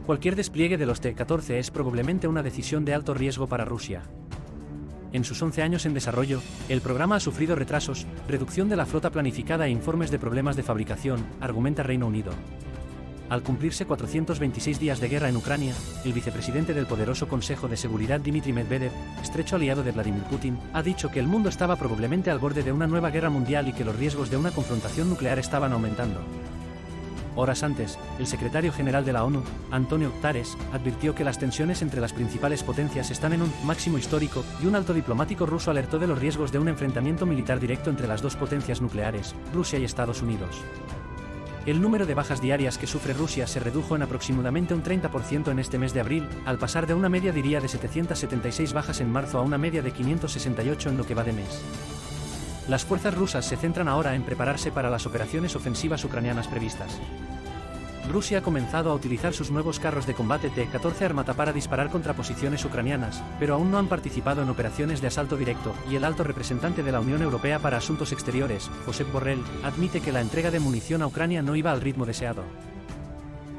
Cualquier despliegue de los T-14 es probablemente una decisión de alto riesgo para Rusia. En sus 11 años en desarrollo, el programa ha sufrido retrasos, reducción de la flota planificada e informes de problemas de fabricación, argumenta Reino Unido. Al cumplirse 426 días de guerra en Ucrania, el vicepresidente del poderoso Consejo de Seguridad Dmitry Medvedev, estrecho aliado de Vladimir Putin, ha dicho que el mundo estaba probablemente al borde de una nueva guerra mundial y que los riesgos de una confrontación nuclear estaban aumentando. Horas antes, el secretario general de la ONU, Antonio Guterres, advirtió que las tensiones entre las principales potencias están en un máximo histórico, y un alto diplomático ruso alertó de los riesgos de un enfrentamiento militar directo entre las dos potencias nucleares, Rusia y Estados Unidos. El número de bajas diarias que sufre Rusia se redujo en aproximadamente un 30% en este mes de abril, al pasar de una media diaria de 776 bajas en marzo a una media de 568 en lo que va de mes. Las fuerzas rusas se centran ahora en prepararse para las operaciones ofensivas ucranianas previstas. Rusia ha comenzado a utilizar sus nuevos carros de combate T-14 Armata para disparar contra posiciones ucranianas, pero aún no han participado en operaciones de asalto directo, y el alto representante de la Unión Europea para Asuntos Exteriores, Josep Borrell, admite que la entrega de munición a Ucrania no iba al ritmo deseado.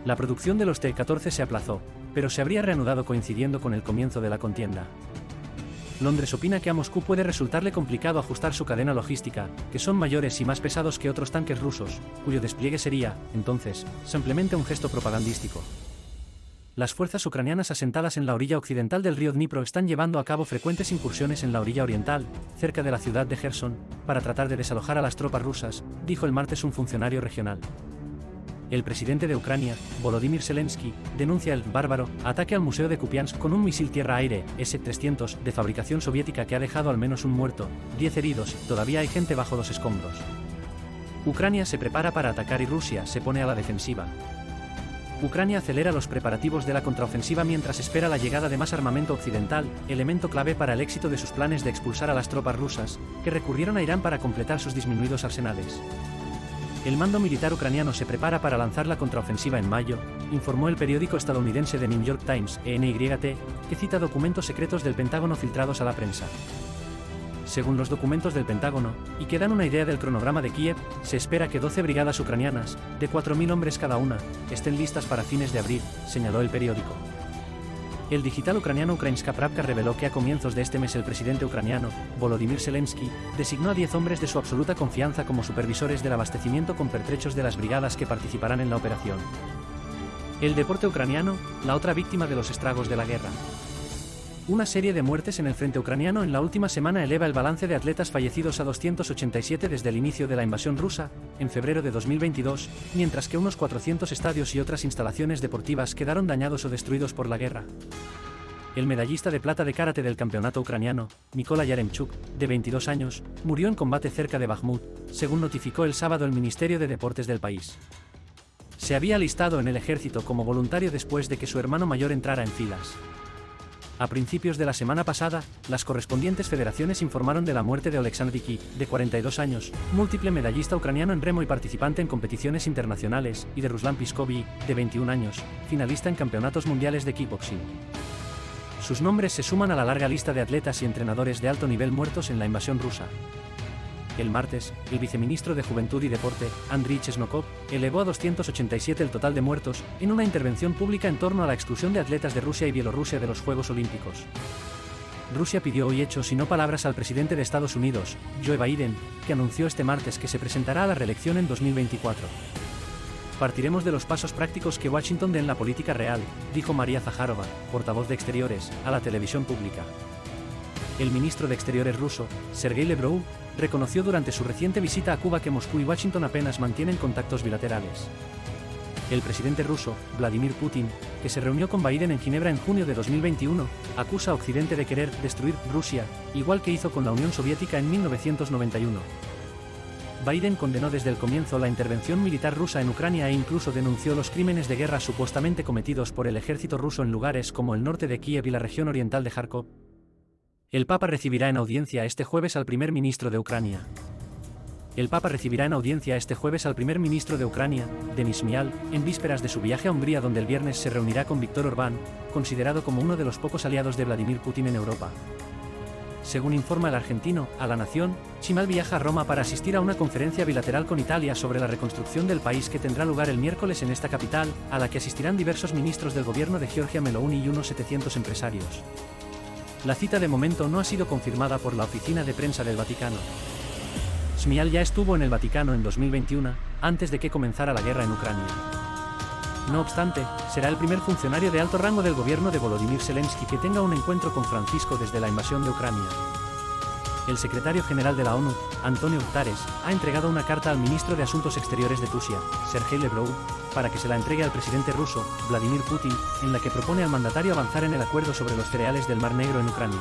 La producción de los T-14 se aplazó, pero se habría reanudado coincidiendo con el comienzo de la contienda. Londres opina que a Moscú puede resultarle complicado ajustar su cadena logística, que son mayores y más pesados que otros tanques rusos, cuyo despliegue sería, entonces, simplemente un gesto propagandístico. Las fuerzas ucranianas asentadas en la orilla occidental del río Dnipro están llevando a cabo frecuentes incursiones en la orilla oriental, cerca de la ciudad de Gerson, para tratar de desalojar a las tropas rusas, dijo el martes un funcionario regional. El presidente de Ucrania, Volodymyr Zelensky, denuncia el bárbaro ataque al museo de Kupiansk con un misil tierra-aire S-300 de fabricación soviética que ha dejado al menos un muerto, 10 heridos, todavía hay gente bajo los escombros. Ucrania se prepara para atacar y Rusia se pone a la defensiva. Ucrania acelera los preparativos de la contraofensiva mientras espera la llegada de más armamento occidental, elemento clave para el éxito de sus planes de expulsar a las tropas rusas, que recurrieron a Irán para completar sus disminuidos arsenales. El mando militar ucraniano se prepara para lanzar la contraofensiva en mayo, informó el periódico estadounidense The New York Times, NYT, que cita documentos secretos del Pentágono filtrados a la prensa. Según los documentos del Pentágono, y que dan una idea del cronograma de Kiev, se espera que 12 brigadas ucranianas, de 4.000 hombres cada una, estén listas para fines de abril, señaló el periódico. El digital ucraniano Ukrainska Pravda reveló que a comienzos de este mes el presidente ucraniano, Volodymyr Zelensky, designó a 10 hombres de su absoluta confianza como supervisores del abastecimiento con pertrechos de las brigadas que participarán en la operación. El deporte ucraniano, la otra víctima de los estragos de la guerra. Una serie de muertes en el frente ucraniano en la última semana eleva el balance de atletas fallecidos a 287 desde el inicio de la invasión rusa, en febrero de 2022, mientras que unos 400 estadios y otras instalaciones deportivas quedaron dañados o destruidos por la guerra. El medallista de plata de karate del campeonato ucraniano, Mykola Yaremchuk, de 22 años, murió en combate cerca de Bakhmut, según notificó el sábado el Ministerio de Deportes del país. Se había alistado en el ejército como voluntario después de que su hermano mayor entrara en filas. A principios de la semana pasada, las correspondientes federaciones informaron de la muerte de Oleksandr Diki, de 42 años, múltiple medallista ucraniano en remo y participante en competiciones internacionales, y de Ruslan Piskovy, de 21 años, finalista en campeonatos mundiales de kickboxing. Sus nombres se suman a la larga lista de atletas y entrenadores de alto nivel muertos en la invasión rusa. El martes, el viceministro de Juventud y Deporte, Andriy Chesnokov, elevó a 287 el total de muertos, en una intervención pública en torno a la exclusión de atletas de Rusia y Bielorrusia de los Juegos Olímpicos. Rusia pidió hoy hechos y no palabras al presidente de Estados Unidos, Joe Biden, que anunció este martes que se presentará a la reelección en 2024. Partiremos de los pasos prácticos que Washington dé en la política real, dijo María Zaharova, portavoz de Exteriores, a la televisión pública. El ministro de Exteriores ruso, Sergei Lavrov, reconoció durante su reciente visita a Cuba que Moscú y Washington apenas mantienen contactos bilaterales. El presidente ruso, Vladimir Putin, que se reunió con Biden en Ginebra en junio de 2021, acusa a Occidente de querer destruir Rusia, igual que hizo con la Unión Soviética en 1991. Biden condenó desde el comienzo la intervención militar rusa en Ucrania e incluso denunció los crímenes de guerra supuestamente cometidos por el ejército ruso en lugares como el norte de Kiev y la región oriental de Kharkov. El Papa recibirá en audiencia este jueves al primer ministro de Ucrania. El Papa recibirá en audiencia este jueves al primer ministro de Ucrania, Denis Shmyhal, en vísperas de su viaje a Hungría, donde el viernes se reunirá con Viktor Orbán, considerado como uno de los pocos aliados de Vladimir Putin en Europa. Según informa el argentino, a La Nación, Chimal viaja a Roma para asistir a una conferencia bilateral con Italia sobre la reconstrucción del país que tendrá lugar el miércoles en esta capital, a la que asistirán diversos ministros del gobierno de Giorgia Meloni y unos 700 empresarios. La cita de momento no ha sido confirmada por la oficina de prensa del Vaticano. Szmital ya estuvo en el Vaticano en 2021, antes de que comenzara la guerra en Ucrania. No obstante, será el primer funcionario de alto rango del gobierno de Volodymyr Zelensky que tenga un encuentro con Francisco desde la invasión de Ucrania. El secretario general de la ONU, Antonio Guterres, ha entregado una carta al ministro de Asuntos Exteriores de Rusia, Sergei Lavrov, para que se la entregue al presidente ruso, Vladimir Putin, en la que propone al mandatario avanzar en el acuerdo sobre los cereales del Mar Negro en Ucrania.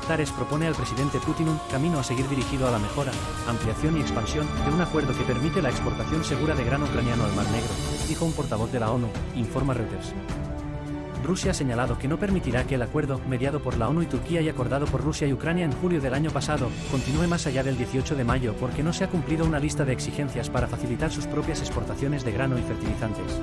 Guterres propone al presidente Putin un camino a seguir dirigido a la mejora, ampliación y expansión de un acuerdo que permite la exportación segura de grano ucraniano al Mar Negro, dijo un portavoz de la ONU, informa Reuters. Rusia ha señalado que no permitirá que el acuerdo, mediado por la ONU y Turquía y acordado por Rusia y Ucrania en julio del año pasado, continúe más allá del 18 de mayo porque no se ha cumplido una lista de exigencias para facilitar sus propias exportaciones de grano y fertilizantes.